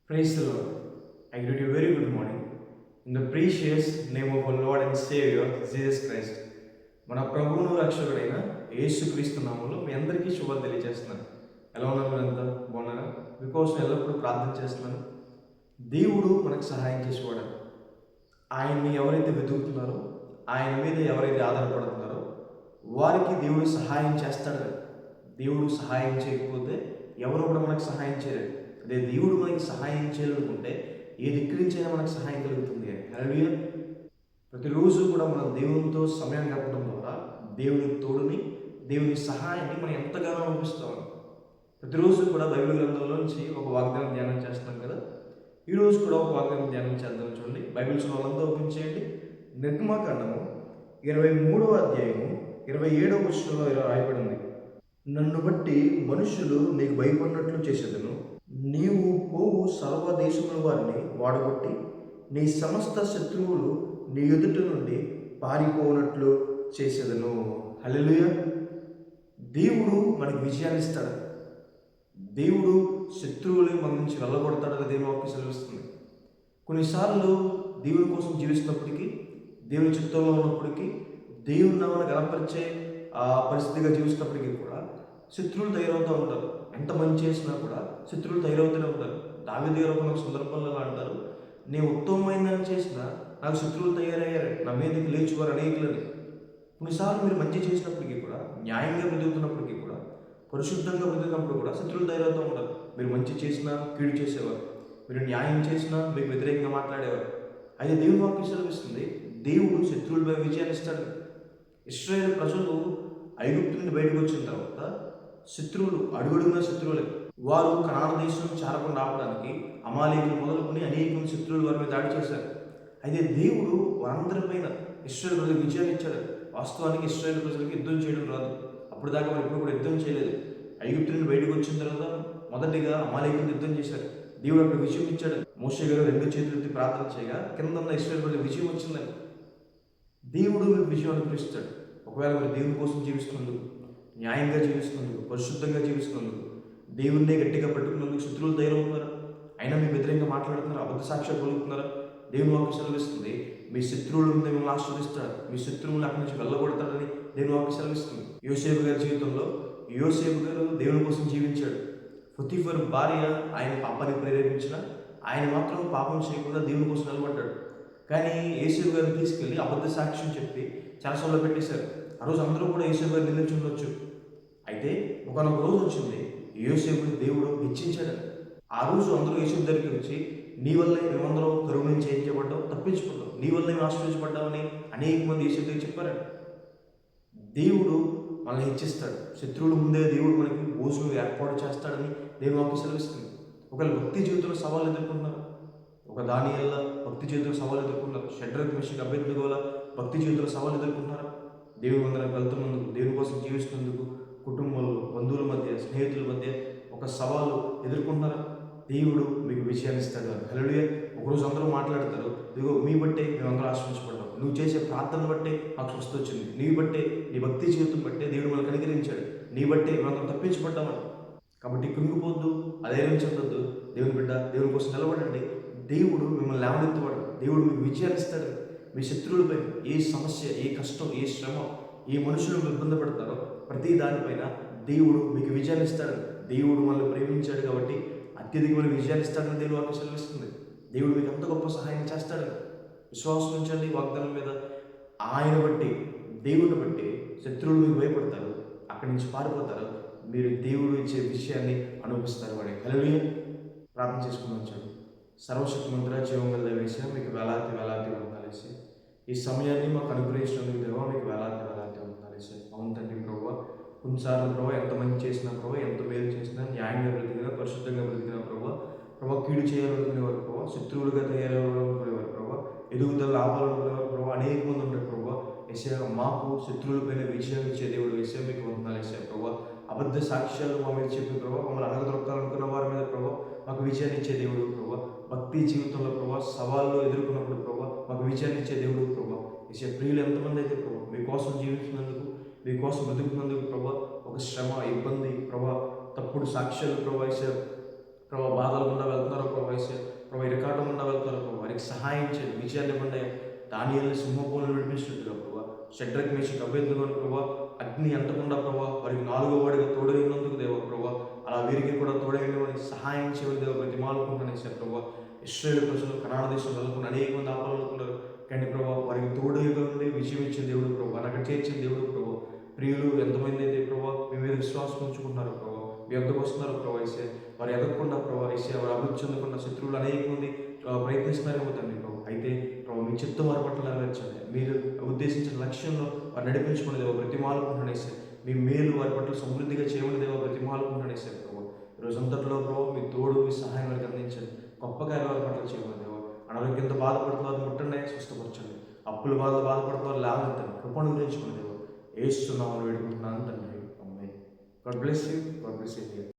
Praise the Lord. I greet you very good morning. In the precious name of our Lord and Savior, Jesus Christ. మన ప్రభువును రక్షకుడైన యేసుక్రీస్తు నామంలో మీ అందరికీ శుభాలు తెలియజేస్తున్నాను. ఎలా ఉన్నారు మీరంతా? బాగున్నారా? మీకోసం ఎల్లప్పుడూ ప్రార్థన చేస్తున్నాను. దేవుడు మనకు సహాయం చేసేవాడు. ఆయన్ని ఎవరైతే వెతుకుతున్నారో, ఆయన మీద ఎవరైతే ఆధారపడుతున్నారో వారికి దేవుడు సహాయం చేస్తాడు. దేవుడు సహాయం చేయకపోతే ఎవరు కూడా మనకు సహాయం చేయలేరు. అదే దేవుడు మనకి సహాయం చేయాలనుకుంటే ఏ దిక్కు నుంచైనా మనకు సహాయం కలుగుతుంది. హల్లెలూయా. ప్రతిరోజు కూడా మనం దేవునితో సమయం గడపడం ద్వారా దేవుని తోడుని, దేవుని సహాయాన్ని మనం ఎంతగానో అనిపిస్తాం. ప్రతిరోజు కూడా బైబిల్ గ్రంథంలోంచి ఒక వాగ్దానం ధ్యానం చేస్తున్నాం కదా. ఈరోజు కూడా ఒక వాగ్దానం ధ్యానం చేద్దాం. చూడండి, బైబిల్స్ వాళ్ళంతా ఓపెన్ చేయండి. నిర్గమాకాండము 23వ అధ్యాయము 27వ వచనంలో ఇలా రాయబడింది. నన్ను బట్టి మనుషులు నీకు భయపడినట్లు చేసేదను. నీవు పోవు సర్వదేశముల వారిని వాడగొట్టి నీ సమస్త శత్రువులు నీ ఎదుట నుండి పారిపోనట్లు చేసేదను. హల్లెలూయా. దేవుడు మనకి విజయాన్ని ఇస్తాడు. దేవుడు శత్రువులని మన నుంచి వెళ్ళగొడతాడని దేవుని వాక్యం సెలవిస్తుంది. కొన్నిసార్లు దేవుని కోసం జీవిస్తున్నప్పటికీ, దేవుని చిత్తంలో ఉన్నప్పటికీ, దేవుని నామమును గణపరిచే పరిస్థితిగా జీవిస్తున్నప్పటికీ కూడా శత్రువులు తయారవుతూ ఉంటారు. ఎంత మంచి చేసినా కూడా శత్రువులు తయారవుతూనే ఉంటారు. దావీదు గారు ఒక సందర్భంలో అంటారు, నేను ఉత్తమమైనదని చేసినా నాకు శత్రువులు తయారయ్యారు, నా మీదకి లేచువారు అనేకులని. కొన్నిసార్లు మీరు మంచి చేసినప్పటికీ కూడా, న్యాయంగా బ్రతుకుతున్నప్పటికీ కూడా, పరిశుద్ధంగా బ్రతుకున్నప్పుడు కూడా శత్రువులు తయారవుతూ ఉంటారు. మీరు మంచి చేసినా కీడు చేసేవారు, మీరు న్యాయం చేసినా మీకు వ్యతిరేకంగా మాట్లాడేవారు. అయితే దేవుని వాక్యం సెలవిస్తుంది, దేవుడు శత్రువులపై విజయాన్ని ఇస్తాడు. ఇశ్రాయేలు ప్రజలు ఐగుప్తు నుండి బయటకు వచ్చిన తర్వాత శత్రువులు అడుగడుగున శత్రువులే. వారు కనాన దేశం చేరకుండా ఆపడానికి అమాలేకులు మొదలుకొని అనేక మంది శత్రువులు వారి మీద దాడి చేశారు. అయితే దేవుడు వారందరిపైన ఇశ్రాయేలు ప్రజలకు విజయాన్ని ఇచ్చాడు. వాస్తవానికి ఇశ్రాయేలు ప్రజలకు యుద్ధం చేయడం రాదు. అప్పుడు దాకా వారు ఎప్పుడు కూడా యుద్ధం చేయలేదు. ఐగుప్తు నుండి బయటకు వచ్చిన తర్వాత మొదటిగా అమాలేకులు యుద్ధం చేశారు. దేవుడు అక్కడ విజయం ఇచ్చాడు. మోషే గారు 2 చేతులు ఎత్తి ప్రార్థన చేయగా కింద ఉన్న ఇశ్రాయేలు ప్రజలకు విజయం వచ్చిందని. దేవుడు మీకు విజయం అనుగ్రహిస్తాడు. ఒకవేళ మీరు దేవుని కోసం జీవిస్తున్నందుకు, న్యాయంగా జీవిస్తున్నందుకు, పరిశుద్ధంగా జీవిస్తున్నందుకు, దేవుణ్ణే గట్టిగా పట్టుకున్నందుకు శత్రువులు తయారవుతున్నారా? అయినా మీ వ్యతిరేకంగా మాట్లాడుతున్నారా? అబద్ధ సాక్ష్యాలు పలుకుతున్నారా? దేవుని వాక్యం సెలవిస్తుంది, మీ శత్రువుల మీద మిమ్మల్ని ఆశీర్వదిస్తాడు, మీ శత్రువులు అక్కడి నుంచి వెళ్ళగొడతాడని దేవుని వాక్యం సెలవిస్తుంది. యోసేపు గారి జీవితంలో యోసేపు గారు దేవుని కోసం జీవించాడు. పొతీఫరు భార్య ఆయన పాపానికి ప్రేరేపించిన ఆయన మాత్రం పాపం చేయకుండా దేవుని కోసం నిలబడ్డాడు. కానీ యోసేపు గారిని తీసుకెళ్ళి అబద్ధ సాక్ష్యం చెప్పి చెరసాలలో పెట్టేశారు. ఆ రోజు అందరూ కూడా యోసేపు గారిని నిందించి ఉండొచ్చు. అయితే ఒకనొక రోజు వచ్చింది, యోసేపుని దేవుడు హెచ్చించాడు. ఆ రోజు అందరూ యోసేపు దగ్గరికి వచ్చి, నీ వల్లే మేమందరం కరువు నుంచి చేయించబడ్డావు, తప్పించుకున్నావు, నీ వల్లే మేము ఆశ్రయించబడ్డామని అనేక మంది యోసేపు దగ్గర చెప్పారండి. దేవుడు మనల్ని హెచ్చిస్తాడు. శత్రువుల ముందే దేవుడు మనకి భోజనం ఏర్పాటు చేస్తాడని దేవుని వాక్యం సెలవిస్తుంది. ఒకవేళ భక్తి జీవితంలో సవాళ్ళు ఎదుర్కొంటున్నారు. ఒక దానియేలు భక్తి జీవితంలో సవాళ్ళు ఎదుర్కొన్నారు. షడ్రక్ మెషక్ అబేద్నెగో భక్తి జీవితంలో సవాళ్ళు ఎదుర్కొంటున్నారు. దేవుని మందిరానికి వెళ్తున్నందుకు, దేవుని కోసం జీవిస్తున్నందుకు, కుటుంబంలో, బంధువుల మధ్య, స్నేహితుల మధ్య ఒక సవాలు ఎదుర్కొంటున్నారు. దేవుడు మీకు విజయాన్ని ఇస్తాడు. హల్లెలూయా. ఒకరోజు అందరూ మాట్లాడతారు, ఇదిగో మీ బట్టే మేమందరూ ఆశ్రయించబడ్డాం, నువ్వు చేసే ప్రార్థన బట్టే మాకు స్వస్థ వచ్చింది, నీ బట్టే, నీ భక్తి జీవితం బట్టే దేవుడు మనకు అనుగ్రహించాడు, నీ బట్టే మేమందరం తప్పించబడ్డామని. కాబట్టి కృంగిపోద్దు, అధైర్యం చెందొద్దు. దేవుని బిడ్డ, దేవుని కోసం నిలబడండి. దేవుడు మిమ్మల్ని లేవనెత్తువాడు. దేవుడు మీకు విజయాన్ని ఇస్తాడు. మీ శత్రువులపై ఏ సమస్య, ఏ కష్టం, ఏ శ్రమ, ఏ మనుషులు ఇబ్బంది పడతారో ప్రతి దానిపైన దేవుడు మీకు విజయాన్ని ఇస్తాడు. దేవుడు మనల్ని ప్రేమించాడు కాబట్టి అత్యధికమైన విజయాన్ని ఇస్తాడని దేవుడు వాక్యం సెలవిస్తుంది. దేవుడు మీకు అంత గొప్ప సహాయం చేస్తాడు. విశ్వాసం ఉంచండి వాగ్దానం మీద. ఆయన బట్టి, దేవుడిని బట్టి శత్రువులు మీకు భయపడతారు, అక్కడి నుంచి పారిపోతారు. మీరు దేవుడు ఇచ్చే విషయాన్ని అనుభవిస్తారు. వాడి హల్లెలూయా. ప్రార్థన చేసుకుని వచ్చాడు. సర్వశక్తిమంతుడా, జీవంగల వేసా, మీకు వేలాది వేలాది వందలేసి ఈ సమయాన్ని మాకు అనుగ్రహించినందుకు దేవా, మీకు వేలాది వేలాది వందలేసి. అవును తండ్రి ప్రభువా, కొన్నిసార్లు ప్రభావ ఎంత మంచి చేసినా ప్రభావ, ఎంత మేలు చేసినా, న్యాయంగా బ్రతికినా, పరిశుద్ధంగా బ్రతికినా ప్రభావ కీడు చేయాలనుకునేవారు ప్రభావ, శత్రువులుగా తయారవ్వాలనుకునేవారు ప్రభావ, ఎదుగుదల ఆపాలనుకునేవారు ప్రభావ అనేక మంది ఉంటారు ప్రభావ. ఏసయ్య, మాకు శత్రువులపైన విజయం ఇచ్చే దేవుడు ఏసయ్య, మీకు వందనాలు ఏసయ్య ప్రభావ. అబద్ధ సాక్ష్యాలు మా మీద చెప్పి ప్రభావ, మమ్మల్ని అనగదొక్కాలనుకున్న వారి మీద ప్రభావ మాకు విజయాన్ని ఇచ్చే దేవుడు ప్రభావ. భక్తి జీవితంలో ప్రభావ, సవాళ్ళు ఎదుర్కొన్నప్పుడు ప్రభావ మాకు విజయాన్ని ఇచ్చే దేవుడు ప్రభావ. ఏసయ్య, ప్రియులు ఎంతమంది అయితే ప్రభావ మీకోసం జీవిస్తున్నందుకు, మీకోసం బ్రతుకుతున్నందుకు ప్రభావ ఒక శ్రమ, ఇబ్బంది ప్రభావ, తప్పుడు సాక్ష్యాలు ప్రభావ, ప్రభావ బాధలు గుండా వెళ్తున్నారో ప్రభావ, వారికి సహాయం చేయండి, విజయాన్ని ఇవ్వండి. దానియేలుని సింహపురంలో విడిపించినట్టుగా ప్రభా, షడ్రక్ మేషక్ అబేద్నెగోను ప్రభా అగ్ని అంటకుండా ప్రభా వారికి 4వ వాడిగా తోడైనందుకు దేవ ప్రభా, అలా వీరికి కూడా తోడైన సహాయం చేయమని దేవ బ్రతిమాలుకుంటున్నాను ప్రభా. ఇశ్రాయేలు ప్రజలు కనాన దేశంలో నెలకొన్న అనేక మంది ఆపదలుకున్నారు, కానీ ప్రభా వారికి తోడుగా ఉండి విజయం ఇచ్చిన దేవుడు ప్రభా, అక్కడ చేర్చిన దేవుడు ప్రభా. ప్రియులు ఎంతమంది అయితే ప్రభా మీ మీద విశ్వాసం ఉంచుకుంటున్నారు ప్రభా, మీ వద్దకు వస్తున్నారు ప్రభా ఇసే, వారు ఎదగకుండా ప్రభా ఇసే, వారు అభివృద్ధి చెందకుండా శత్రువులు అనేక మంది ప్రయత్నిస్తున్నారేమో తండ్రి ప్రభు. అయితే ప్రభు మీ చిత్తం వారి పట్ల నెరవేర్చండి, మీరు ఉద్దేశించిన లక్ష్యంలో వారు నడిపించుకునే దేవ బ్రతిమాలుకుంటున్నాయి. మీ మేలు వారి పట్ల సమృద్ధిగా చేయమని దేవ బ్రతిమాలుకుంటున్నాయి ప్రభు. ఈరోజు అంతట్లో ప్రభు మీ తోడు మీ సహాయం వారికి అందించండి, గొప్ప కార్యాలు వారి పట్ల చేయమని దేవ. అనారోగ్యంతో బాధపడుతున్నారు ముట్టండి, స్వస్థపరచండి, అప్పుల బాధలు బాధపడుతున్నారు లేవనెత్తండి, కృపను గురించుకుని దేవ ఏస్తున్నామని వేడుకుంటున్నాను తండ్రి. ఆమేన్. God bless you.